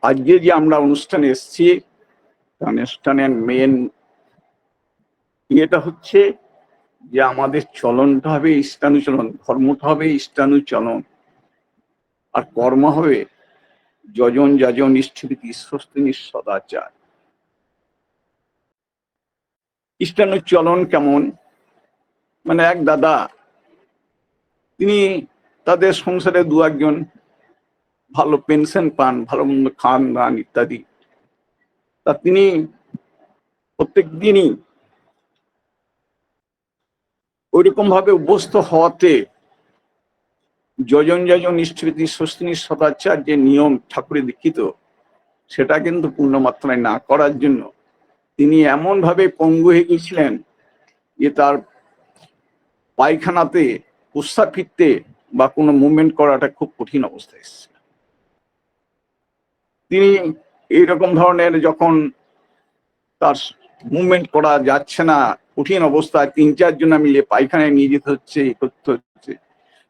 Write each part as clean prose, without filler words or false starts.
আজকে যে আমরা অনুষ্ঠানে এসেছি, অনুষ্ঠানের মেন ইয়েটা হচ্ছে যে আমাদের চলনটা হবে ইষ্টানুচলন, ধর্মটা হবে ইষ্টানুচলন, আর কর্ম হবে যজন যাজন ইষ্টিভীতি স্বস্তিনি সদাচার। ইষ্টানুচলন কেমন? মানে এক দাদা, তিনি তাদের সংসারে দু একজন ভালো পেনশন পান, ভালো মন্দ খান দান ইত্যাদি। তা তিনি প্রত্যেক দিনই ওইরকম ভাবে অভ্যস্ত হওয়াতে যজন যজন ইষ্টিভীতি স্বস্তিনি সদাচার যে নিয়ম ঠাকুরে দীক্ষিত, সেটা কিন্তু পূর্ণমাত্রায় না করার জন্য তিনি এমন ভাবে পঙ্গু হয়ে গিয়েছিলেন যে তার পায়খানাতে প্রস্রাব ফিরতে বা কোনো মুভমেন্ট করাটা খুব কঠিন অবস্থায় এসেছে। তিনি এইরকম ধরনের যখন তার মুভমেন্ট করা যাচ্ছে না, কঠিন অবস্থায় ৩-৪ জনা মিলে পায়খানায় নিয়ে যেতে হচ্ছে, করতে হচ্ছে,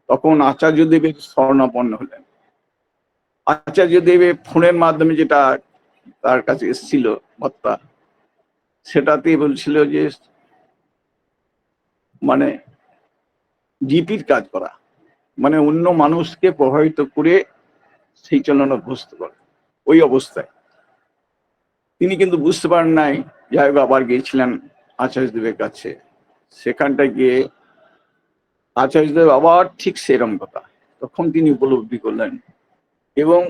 তখন আচার্যদেবের শরণাপন্ন হলেন। আচার্যদেবের ফোনের মাধ্যমে যেটা তার কাছে এসেছিল বার্তা, সেটাতে বলছিল যে মানে জিপির কাজ করা, মানে অন্য মানুষকে প্রভাবিত করে সেই চলন অভ্যস্ত করে। ওই অবস্থায় তিনি কিন্তু বুঝতে পারেন নাই। যাই হোক, আবার গিয়েছিলেন আচার্যদেবের কাছে। সেখানটায় গিয়ে আচার্যদেব আবার ঠিক সেরকম কথা, তখন তিনি উপলব্ধি করলেন এবং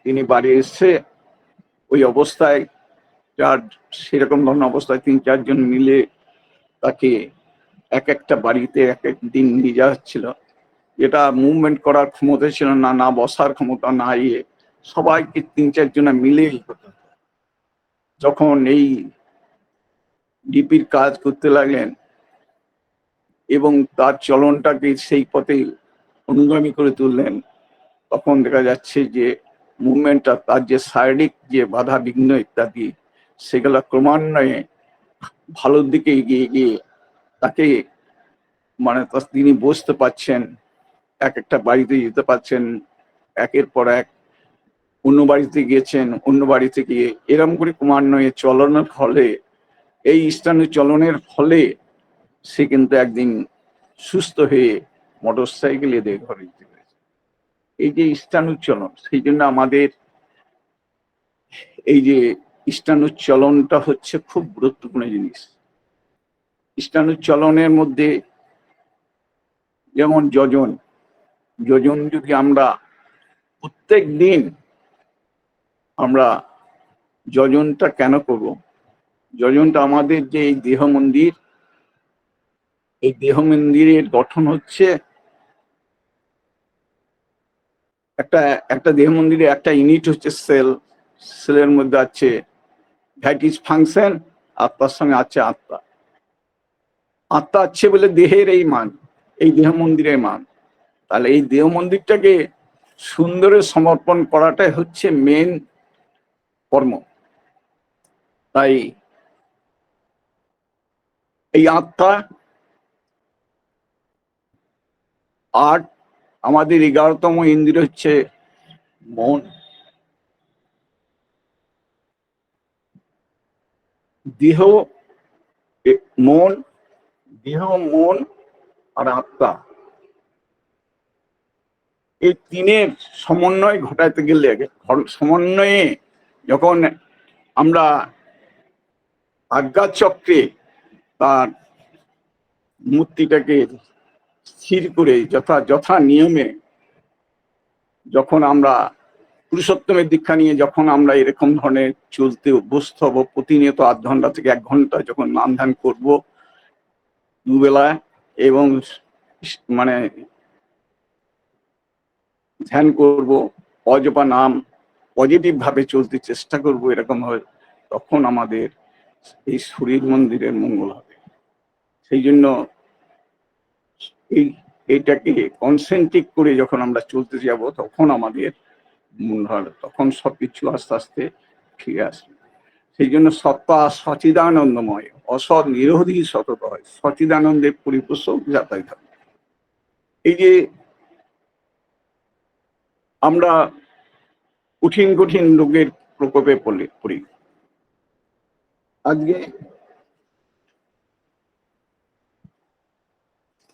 তিনি বাড়ি এসে ওই অবস্থায়, যার সেরকম ধরনের অবস্থায় ৩-৪ জন মিলে তাকে এক একটা বাড়িতে এক এক দিন নিয়ে যাওয়া হচ্ছিল, যেটা মুভমেন্ট করার ক্ষমতা ছিল না, না বসার ক্ষমতা, না ইয়ে, সবাইকে ৩-৪ জনা মিলেই হতো। যখন এই ডিপির কাজ করতে লাগলেন এবং তার চলনটাকে সেই পথে অনুগামী করে তুললেন, তখন দেখা যাচ্ছে যে মুভমেন্টটা, তার যে শারীরিক যে বাধা বিঘ্ন ইত্যাদি, সেগুলো ক্রমান্বয়ে ভালোর দিকে এগিয়ে গিয়ে তাকে মানে তিনি বসতে পারছেন, এক একটা বাড়িতে যেতে পারছেন, একের পর এক অন্য বাড়িতে গিয়েছেন, অন্য বাড়িতে গিয়ে এরম করে ক্রমান্বয়ে চলনের ফলে, এই ইষ্টানু চলনের ফলে সে কিন্তু একদিন সুস্থ হয়ে মোটর সাইকেলে দিয়ে ঘরে যেতে পেরেছে। এই যে ইষ্টানুচলন, সেই জন্য আমাদের এই যে ইষ্টানুচলনটা হচ্ছে খুব গুরুত্বপূর্ণ জিনিস। ইষ্টানুচলনের মধ্যে যেমন যজন, যজন যদি আমরা প্রত্যেক দিন আমরা যজনটা কেন করব? যজনটা আমাদের যে এই দেহ মন্দির, এই দেহ মন্দিরের গঠন হচ্ছে একটা একটা দেহ মন্দিরে একটা ইউনিট হচ্ছে সেল। সেলের মধ্যে আছে দ্যাট ইজ ফাংশন, আত্মার সঙ্গে আছে আত্মা। আত্মা আছে বলে দেহের এই মান, এই দেহ মন্দিরের মান। তাহলে এই দেহ মন্দিরটাকে সুন্দরে সমর্পণ করাটাই হচ্ছে মেন কর্ম। তাই এই আত্মা আর আমাদের 11তম ইন্দ্রিয় হচ্ছে মন। দেহ, মন, দেহ, মন আর আত্মা, এই তিনের সমন্বয় ঘটাতে গেলে, সমন্বয়ে যখন আমরা আজ্ঞাচক্রে তার মূর্তিটাকে স্থির করে যথা নিয়মে, যখন আমরা পুরুষোত্তমের দীক্ষা নিয়ে যখন আমরা এরকম ধরনের চলতে অভ্যস্ত হব, প্রতিনিয়ত ৮ ঘন্টা থেকে ১ ঘন্টা যখন নাম ধ্যান করব দুবেলা, এবং মানে ধ্যান করব, অজপা নাম পজিটিভ ভাবে চলতে চেষ্টা করব, এরকম ভাবে, তখন আমাদের এই শরীর মন্দিরের মঙ্গল হবে। সেই জন্য এইটাকে কনসেন্ট্রিক করে যখন আমরা চলতে যাব, তখন আমাদের তখন সবকিছু আস্তে আস্তে ফিরে আসবে। সেই জন্য সত্তা সচিদানন্দময়, অসৎ নিরোধী সতত হয়, সচিদানন্দের পরিপোষক যাতায়াত হবে। এই যে আমরা কঠিন কঠিন রোগের প্রকোপে পড়ি। আজকে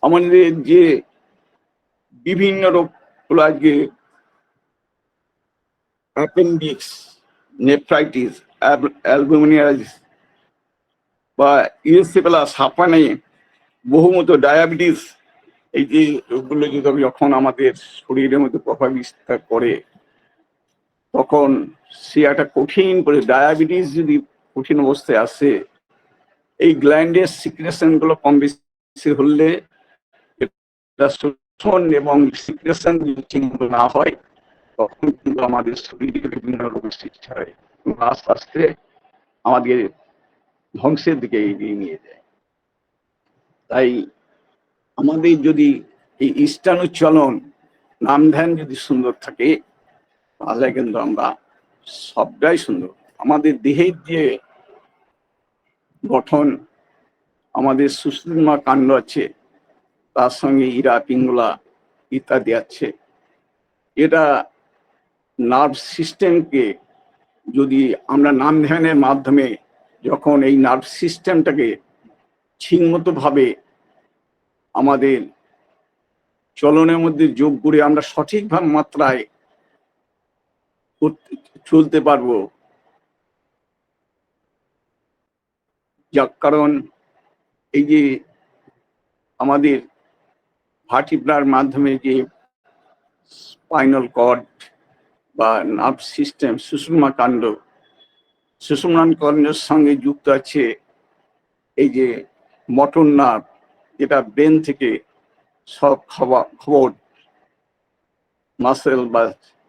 আমাদের যে বিভিন্ন রোগগুলো, আজকে অ্যাপেন্ডিক্স, নেফ্রাইটিস, অ্যালবুমিনাইটিস বা ইরিথ্রোপ্লাস, হাঁপানি, বহুমূত্র, ডায়াবেটিস, এই যে রোগগুলো যখন আমাদের শরীরের মধ্যে প্রভাব বিস্তার করে, তখন সে একটা কঠিন করে, ডায়াবেটিস যদি কঠিন অবস্থায় আসে, এই গ্ল্যান্ডের সিক্রেশন গুলো কম বেশি হলে, শোষণ এবং সিক্রেশন যদি ঠিকমতো না হয়, তখন কিন্তু আমাদের শরীরে বিভিন্ন রোগের সৃষ্টি হয়, আস্তে আস্তে আমাদের ধ্বংসের দিকে এগিয়ে নিয়ে যায়। তাই আমাদের যদি এই ইষ্টানুচলন, নাম ধ্যান যদি সুন্দর থাকে, তাহলে কিন্তু আমরা সবটাই সুন্দর। আমাদের দেহের যে গঠন, আমাদের সুষুম্না কাণ্ড আছে, তার সঙ্গে ইরা, পিঙ্গলা ইত্যাদি আছে। এটা নার্ভ সিস্টেমকে যদি আমরা নাম ধ্যানের মাধ্যমে যখন এই নার্ভ সিস্টেমটাকে ঠিকমতো ভাবে আমাদের চলনের মধ্যে যোগ করে আমরা সঠিকভাবে মাত্রায় চলতে পারবো, যার কারণ এই যে আমাদের ভার্টিব্রার মাধ্যমে যে স্পাইনাল কর্ড বা নার্ভ সিস্টেম, সুষুম্না কাণ্ড, সুষুম্না কাণ্ডের সঙ্গে যুক্ত আছে এই যে মোটর নার্ভ, যেটা ব্রেন থেকে সব খবর মাসেল বা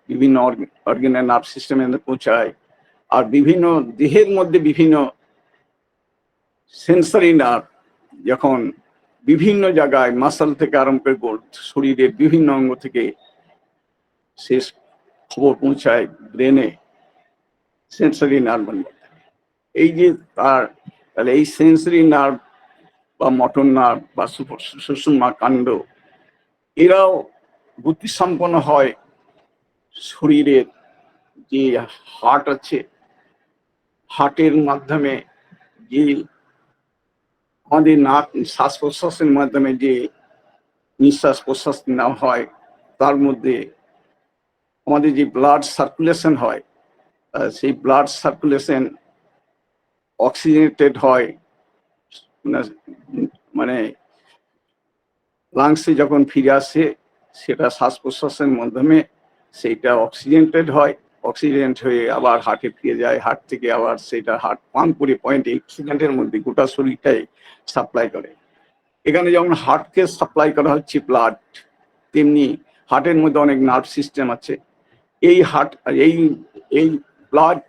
বিভিন্ন অর্গানের নার্ভ সিস্টেমে পৌঁছায়। আর বিভিন্ন দেহের মধ্যে বিভিন্ন সেন্সরি নার্ভ যখন বিভিন্ন জায়গায় মাসল থেকে আরম্ভ করে শরীরের বিভিন্ন অঙ্গ থেকে শেষ খবর পৌঁছায় ব্রেনে, সেন্সরি নার্ভ। এই যে তাহলে এই সেন্সরি নার্ভ বা মোটর নার্ভ বা সুষুম্না কাণ্ড, এরাও বুদ্ধিসম্পন্ন হয় শরীরের যে হার্ট আছে, হার্টের মাধ্যমে যে আমাদের শ্বাস প্রশ্বাসের মাধ্যমে যে নিঃশ্বাস প্রশ্বাস নেওয়া হয়, তার মধ্যে আমাদের যে ব্লাড সার্কুলেশন হয়, সেই ব্লাড সার্কুলেশন অক্সিজেনেটেড হয়, মানে লাংসে যখন ফিরে আসে, সেটা শ্বাস প্রশ্বাসের মাধ্যমে সেইটা অক্সিজেনেটেড হয়, অক্সিজেন হয়ে আবার হার্টে ফিরে যায়, হার্ট থেকে আবার সেটা হার্ট পাম্প করে 0.8 সেকেন্ডের মধ্যে গোটা শরীরটাই সাপ্লাই করে। এখানে যেমন হার্টকে সাপ্লাই করা হচ্ছে ব্লাড, তেমনি হার্টের মধ্যে অনেক নার্ভ সিস্টেম আছে। এই হার্ট, এই ব্লাড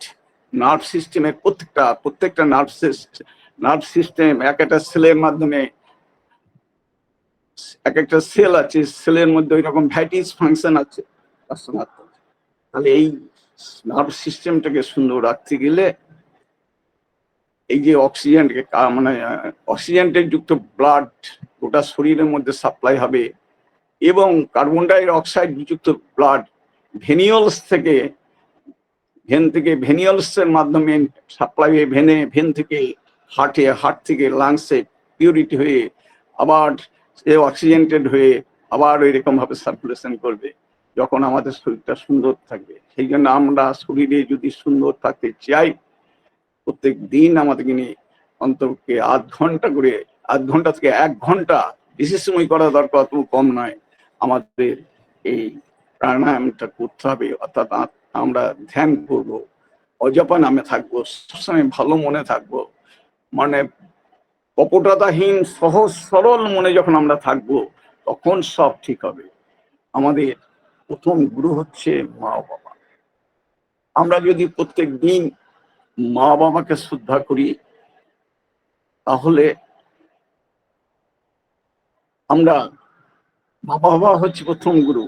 নার্ভ সিস্টেমের প্রত্যেকটা নার্ভ সিস্টেম এক একটা সেলের মাধ্যমে, এক একটা সেল আছে, সেলের মধ্যে ওই রকম ভ্যাটিস ফাংশন আছে। তাহলে এই নার্ভ সিস্টেমটাকে সুন্দর রাখতে গেলে এই যে অক্সিজেনকে, মানে অক্সিজেনের যুক্ত ব্লাড গোটা শরীরের মধ্যে সাপ্লাই হবে, এবং কার্বন ডাই অক্সাইড যুক্ত ব্লাড ভেনিওলস থেকে, ভেনিওলসের মাধ্যমে সাপ্লাই হয়ে ভেন থেকে হার্টে, হার্ট থেকে লাংসে পিউরিটি হয়ে আবার অক্সিজেনেটেড হয়ে আবার ওই রকম ভাবে সার্কুলেশন করবে, যখন আমাদের শরীরটা সুন্দর থাকবে। সেই জন্য আমরা শরীরে যদি সুন্দর থাকতে চাই, প্রত্যেক দিন আমাদেরকে নিয়ে অন্ততকে আধ ঘন্টা থেকে 1 ঘন্টা বেশি সময় করা দরকার, অত কম নয়, আমাদের এই প্রাণায়ামটা করতে হবে। অর্থাৎ আমরা ধ্যান করব, অজপা নামে থাকবো, সবসময় ভালো মনে থাকবো, মানে কপটতাহীন সহজ সরল মনে যখন আমরা থাকবো, তখন সব ঠিক হবে। আমাদের প্রথম গুরু হচ্ছে মা বাবা। আমরা যদি প্রত্যেক দিন মা বাবাকে শ্রদ্ধা করি, তাহলে আমরা, মা বাবা হচ্ছে প্রথম গুরু।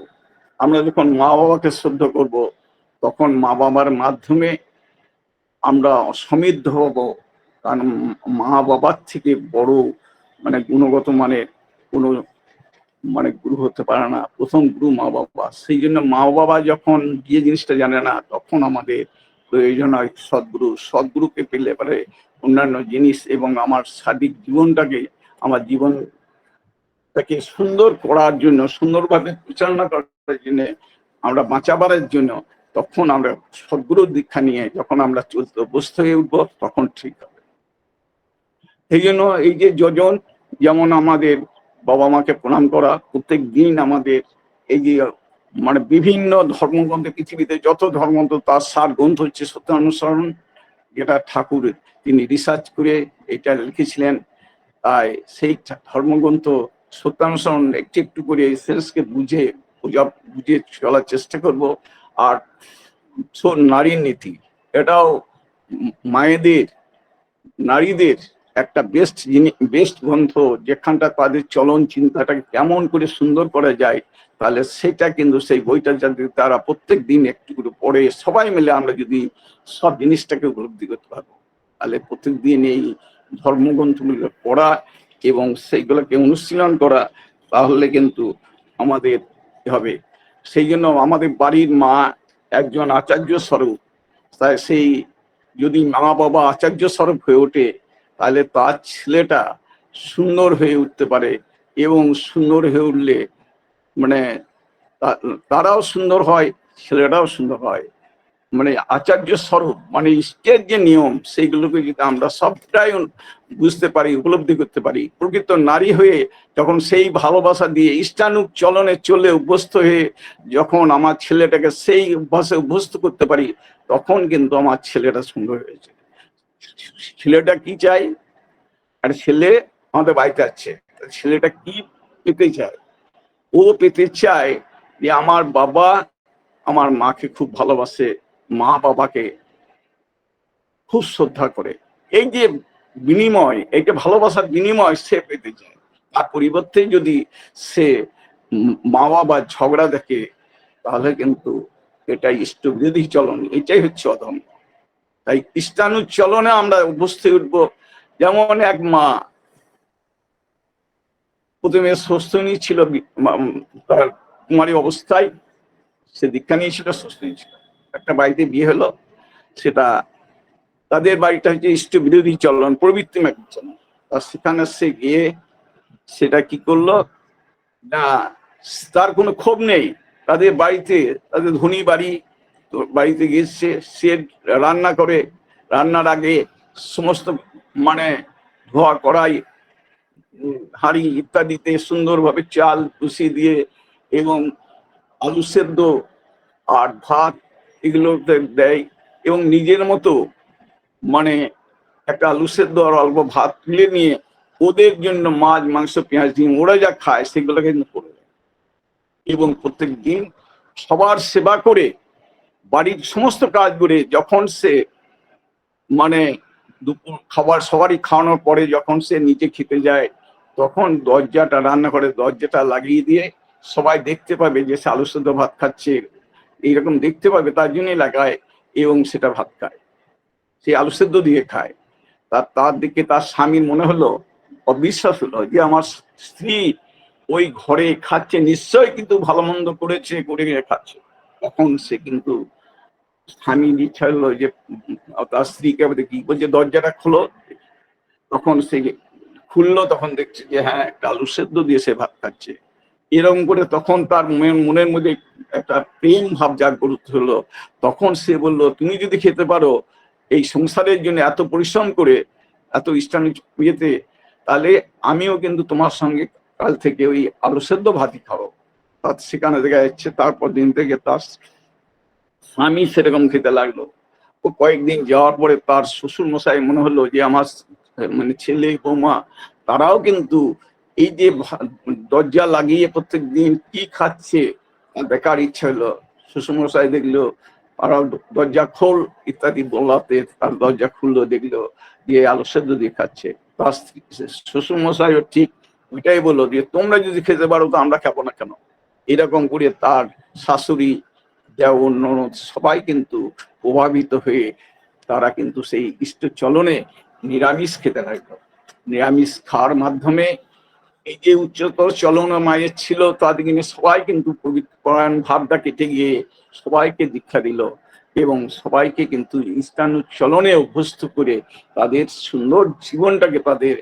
আমরা যখন মা বাবাকে শ্রদ্ধা করব, তখন মা বাবার মাধ্যমে আমরা সমৃদ্ধ হব। কারণ মা বাবার থেকে বড়, মানে গুণগত মানের কোনো মানে গুরু হতে পারে না, প্রথম গুরু মা বাবা। সেই জন্য মা বাবা যখন যে জিনিসটা জানে না, তখন আমাদের প্রয়োজন হয় সদ্গুরু। সদ্গুরুকে পেলে পারে অন্যান্য জিনিস এবং আমার সার্বিক জীবনটাকে, আমার জীবনটাকে সুন্দর করার জন্য, সুন্দরভাবে পরিচালনা করার জন্য, আমরা বাঁচাবার জন্য, তখন আমরা সদ্গুরুর দীক্ষা নিয়ে যখন আমরা চলতে অভ্যস্ত হয়ে উঠবো, তখন ঠিক হবে। এই জন্য এই যে যজন, যেমন আমাদের বাবা মাকে প্রণাম করা, প্রত্যেক দিন আমাদের এই যে মানে বিভিন্ন ধর্মগ্রন্থ, পৃথিবীতে যত ধর্মগ্রন্থ তার সার গ্রন্থ হচ্ছে সত্যানুসরণ, যেটা ঠাকুর তিনি রিসার্চ করে এটা লিখেছিলেন। তাই সেই ধর্মগ্রন্থ সত্যানুসরণ একটু একটু করে সেন্সকে বুঝে চলার চেষ্টা করব। আর নারীর নীতি, এটাও মায়েদের, নারীদের একটা বেস্ট গ্রন্থ, যেখানটা তাদের চলন চিন্তাটাকে কেমন করে সুন্দর করা যায়। তাহলে সেটা কিন্তু সেই বইটা যদি তারা প্রত্যেক দিন একটু করে পড়ে, সবাই মিলে আমরা যদি সব জিনিসটাকে উপলব্ধি করতে পারবো, তাহলে প্রত্যেক দিন এই ধর্মগ্রন্থগুলো পড়া এবং সেইগুলোকে অনুশীলন করা, তাহলে কিন্তু আমাদের হবে। সেই জন্য আমাদের বাড়ির মা একজন আচার্য স্বরূপ। তাই সেই যদি মা বাবা আচার্য স্বরূপ হয়ে ওঠে, তাহলে তার ছেলেটা সুন্দর হয়ে উঠতে পারে, এবং সুন্দর হয়ে উঠলে মানে তারাও সুন্দর হয়, ছেলেটাও সুন্দর হয়। মানে আচার্য স্বরূপ মানে ইষ্টের যে নিয়ম, সেইগুলোকে যদি আমরা সবটাই বুঝতে পারি, উপলব্ধি করতে পারি, প্রকৃত নারী হয়ে যখন সেই ভালোবাসা দিয়ে ইষ্টানুক চলনে চলে অভ্যস্ত হয়ে যখন আমার ছেলেটাকে সেই অভ্যাসে অভ্যস্ত করতে পারি, তখন কিন্তু আমার ছেলেটা সুন্দর হয়েছে। ছেলেটা কি চাই? আর ছেলে আমাদের বাড়িতে আছে, ছেলেটা কি পেতে চায়? ও পেতে চায় যে আমার বাবা আমার মাকে খুব ভালোবাসে, মা বাবাকে খুব শ্রদ্ধা করে। এই যে বিনিময়, এই যে ভালোবাসার বিনিময় সে পেতে চায়। তার পরিবর্তে যদি সে মা বাবার ঝগড়া দেখে, তাহলে কিন্তু এটাই ইষ্ট বিরোধী চলন, এটাই হচ্ছে অধম। তাই ইষ্টানুচলনে আমরা উপস্থিত উঠবো। যেমন এক মা প্রথমে সুস্থ ছিল, তার কুমারী অবস্থায় সে দীক্ষা নিয়েছিল, সুস্থ ছিল। একটা বাড়িতে বিয়ে হলো, সেটা তাদের বাড়িটা হচ্ছে ইষ্ট বিরোধী চলন, প্রবৃত্তি চলন। আর সেখানে সে গিয়ে সেটা কি করলো না, তার কোনো ক্ষোভ নেই। তাদের বাড়িতে, তাদের ধনী বাড়ি, তো বাড়িতে গিয়েছে, সে রান্না করে, রান্নার আগে সমস্ত মানে ধোয়া কড়াই, হাঁড়ি ইত্যাদিতে সুন্দরভাবে চাল কুষি দিয়ে এবং আলু সেদ্ধ আর ভাত এগুলো দেয়, এবং নিজের মতো মানে একটা আলু সেদ্ধ আর অল্প ভাত তুলে নিয়ে ওদের জন্য মাছ মাংস পেঁয়াজ ডিম ওরা যা খায় সেগুলো কিন্তু করে দেয়। এবং প্রত্যেক দিন সবার সেবা করে, বাড়ির সমস্ত কাজ করে, যখন সে মানে দুপুর খাবার সবারই খাওয়ানোর পরে যখন সে নিচে খেতে যায়, তখন দরজাটা, রান্নাঘরের দরজাটা লাগিয়ে দিয়ে সবাই দেখতে পাবে যে সে আলু সেদ্ধ ভাত খাচ্ছে, এইরকম দেখতে পাবে, তার জন্যই লাগায়, এবং সেটা ভাত খায়, সে আলু সেদ্ধ দিয়ে খায়। তার দিকে তার স্বামীর মনে হলো, অবিশ্বাস হলো যে আমার স্ত্রী ওই ঘরে খাচ্ছে, নিশ্চয়ই কিন্তু ভালো মন্দ করেছে, করে খাচ্ছে। তখন সে কিন্তু স্বামীর ইচ্ছা হলো যে তার স্ত্রীকে কি বলছে, দরজাটা খোলো। তখন সে খুললো, তখন দেখছে যে হ্যাঁ, একটা আলু সেদ্ধ দিয়ে সে ভাত খাচ্ছে। এরকম করে তখন তার মনের মধ্যে একটা প্রেম ভাব জাগ্রত হলো। তখন সে বলল, তুমি যদি খেতে পারো এই সংসারের জন্য এত পরিশ্রম করে, এত ইষ্টানি ইয়েতে, তাহলে আমিও কিন্তু তোমার সঙ্গে কাল থেকে ওই আলু সেদ্ধ ভাতই খাবো। তার সেখানে দেখা যাচ্ছে তারপর দিন থেকে তার স্বামী সেরকম খেতে লাগলো। ও কয়েকদিন যাওয়ার পরে তার শ্বশুর মশাই মনে হলো যে আমার মানে ছেলে বৌমা তারাও কিন্তু এই যে দরজা লাগিয়ে প্রত্যেক দিন কি খাচ্ছে দেখার ইচ্ছা হলো। শ্বশুর মশাই দেখলো, আর দরজা খোল ইত্যাদি বলাতে তার দরজা খুললো, দেখলো যে আলু সেদ্ধ দিয়ে খাচ্ছে। তার শ্বশুর মশাইও ঠিক ওইটাই বললো যে তোমরা যদি খেতে পারো তো আমরা খাবো না কেন। এরকম করে তার শাশুড়ি, যেমন ননদ, সবাই কিন্তু প্রভাবিত হয়ে তারা কিন্তু সেই ইষ্ট চলনে নিরামিষ খেতে লাগলো। নিরামিষ খাওয়ার মাধ্যমে এই যে উচ্চতর চলন মায়ের ছিল, তাদের কিন্তু সবাই কিন্তু পরায়ণ ভাবটা কেটে গিয়ে সবাইকে দীক্ষা দিল এবং সবাইকে কিন্তু ইষ্টানুচলনে অভ্যস্ত করে তাদের সুন্দর জীবনটাকে তাদের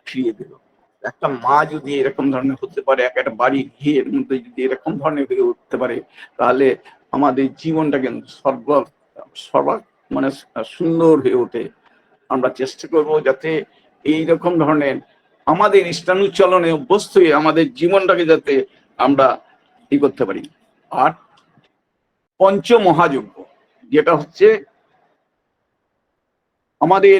ফিরিয়ে দিল। একটা মা যদি এরকম ধরনের হতে পারে, একটা বাড়ি ঘিয়ের মধ্যে যদি এরকম ধরনের হয়ে উঠতে পারে, তাহলে আমাদের জীবনটা কিন্তু সর্বা মানে সুন্দর হয়ে ওঠে। আমরা চেষ্টা করব যাতে এইরকম ধরনের আমাদের ইষ্টানুচলনে অভ্যস্ত হয়ে আমাদের জীবনটাকে যাতে আমরা ই করতে পারি। আর পঞ্চ মহাযজ্ঞ, যেটা হচ্ছে আমাদের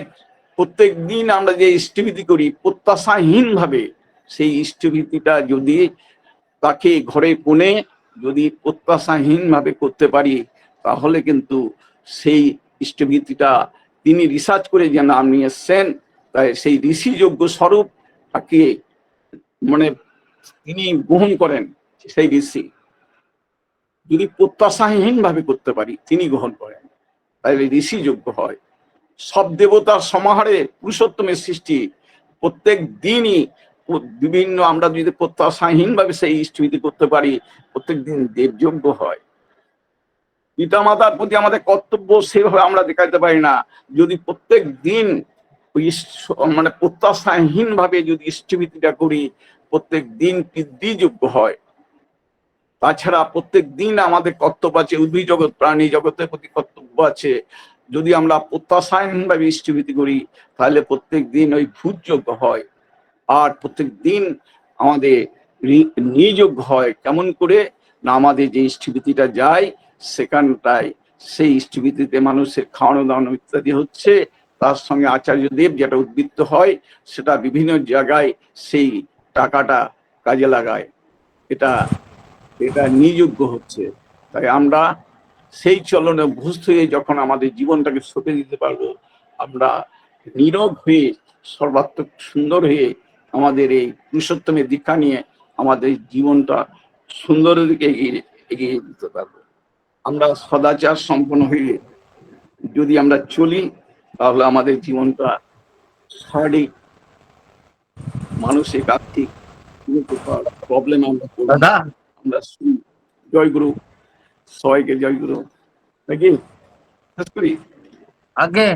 প্রত্যেক দিন আমরা যে ইষ্টভীতি করি প্রত্যাশাহীন ভাবে, সেই ইষ্টভীতিটা যদি তাকে ঘরে কোণে যদি প্রত্যাশাহীন ভাবে করতে পারি, তাহলে কিন্তু সেই ইষ্টভীতিটা তিনি রিসার্চ করে যে নাম নিয়ে এসছেন, তাই সেই ঋষিযোগ্য স্বরূপ তাকে মানে তিনি গ্রহণ করেন। সেই ঋষি যদি প্রত্যাশাহীন ভাবে করতে পারি, তিনি গ্রহণ করেন, তাহলে ঋষিযোগ্য হয়। সব দেবতার সমাহারে পুরুষোত্তমের সৃষ্টি, প্রত্যেক দিনই বিভিন্ন আমরা যদি প্রত্যাশাহীন ভাবে সেই ইষ্টভীতি করতে পারি, প্রত্যেক দিন দেবযজ্ঞ হয়। পিতামাতার প্রতি আমাদের কর্তব্য সেভাবে আমরা দেখাতে পারি না, যদি প্রত্যেক দিন মানে প্রত্যাশাহীন ভাবে যদি ইষ্টভীতিটা করি, প্রত্যেক দিন পিতৃযজ্ঞ হয়। তাছাড়া প্রত্যেক দিন আমাদের কর্তব্য আছে, উদ্ভিদ জগৎ প্রাণী জগতের প্রতি কর্তব্য আছে। যদি আমরা প্রত্যাশাহীন ভাবে ইষ্টভীতি করি, তাহলে প্রত্যেক দিন ওই ভূতযজ্ঞ হয়। আর প্রত্যেক দিন আমাদের নিযজ্ঞ হয়। কেমন করে না, আমাদের যে ইষ্টভীতিটা যায় সেখানটায় সেই ইষ্টভীতিতে মানুষের খাওয়ানো দাওয়ানো ইত্যাদি হচ্ছে, তার সঙ্গে আচার্যদেব যেটা উদ্বৃত্ত হয় সেটা বিভিন্ন জায়গায় সেই টাকাটা কাজে লাগায়। এটা এটা নিযজ্ঞ হচ্ছে। তাই আমরা সেই চলনে অভ্যস্ত হয়ে যখন আমাদের জীবনটাকে সঁপে দিতে পারবো, আমরা নীরব হয়ে সর্বাত্মক সুন্দর হয়ে আমাদের এই পুরুষোত্তমের দীক্ষা নিয়ে আমাদের জীবনটা সুন্দরের দিকে এগিয়ে দিতে পারবো। আমরা সদাচার সম্পন্ন হয়ে যদি আমরা চলি, তাহলে আমাদের জীবনটা শারীরিক মানসিক আর্থিক প্রবলেম আমরা আমরা জয়গুরু, সবাইকে জয়গুরু নাকি শেষ করি আগে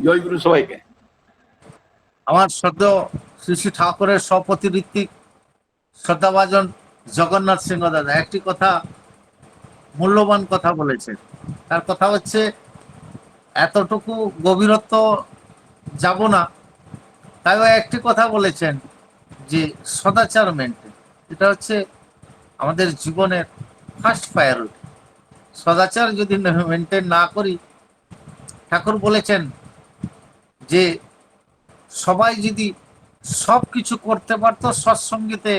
জয়গুরু সবাইকে। আমার সদ্য শ্রী শ্রী ঠাকুরের সপতিঋত্বিক শ্রদ্ধাভাজন জগন্নাথ সিংহ দাদা একটি কথা, মূল্যবান কথা বলেছেন। তার কথা হচ্ছে, এতটুকু গভীরত্ব যাব না, তাই একটি কথা বলেছেন যে সদাচার মেনটেন, এটা হচ্ছে আমাদের জীবনের ফার্স্ট প্রায়োরিটি। সদাচার যদি মেনটেন না করি, ঠাকুর বলেছেন যে সবাই যদি সব কিছু করতে পারতো, সৎসঙ্গীতে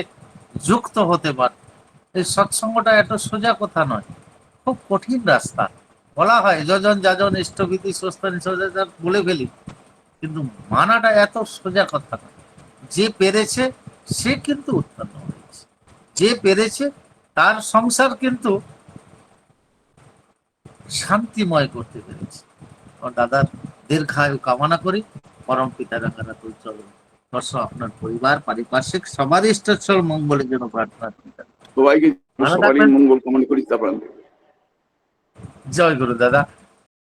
যুক্ত হতে পারত। এই সৎসঙ্গটা এত সোজা কথা নয়, খুব কঠিন রাস্তা। বলা হয় যজন যাজন ইষ্টভীতি স্বস্তানি সদাচার বলে ফেলি, কিন্তু মানাটা এত সোজা কথা নয়। যে পেরেছে সে কিন্তু উৎপন্ন হয়েছে, যে পেরেছে তার সংসার কিন্তু শান্তিময় করতে পেরেছে। দাদার দীর্ঘায়ু কামনা করি, পরম পিতা রাঙ্গানাথ উজ্জ্বল দর্শক আপনার পরিবার পারিপার্শ্বিক সবার ইষ্টচ্ছল মঙ্গলের জন্য প্রার্থনা করি। সবাইকে সবারই মঙ্গল কামনা করি। তারপর জয় গুরু দাদা।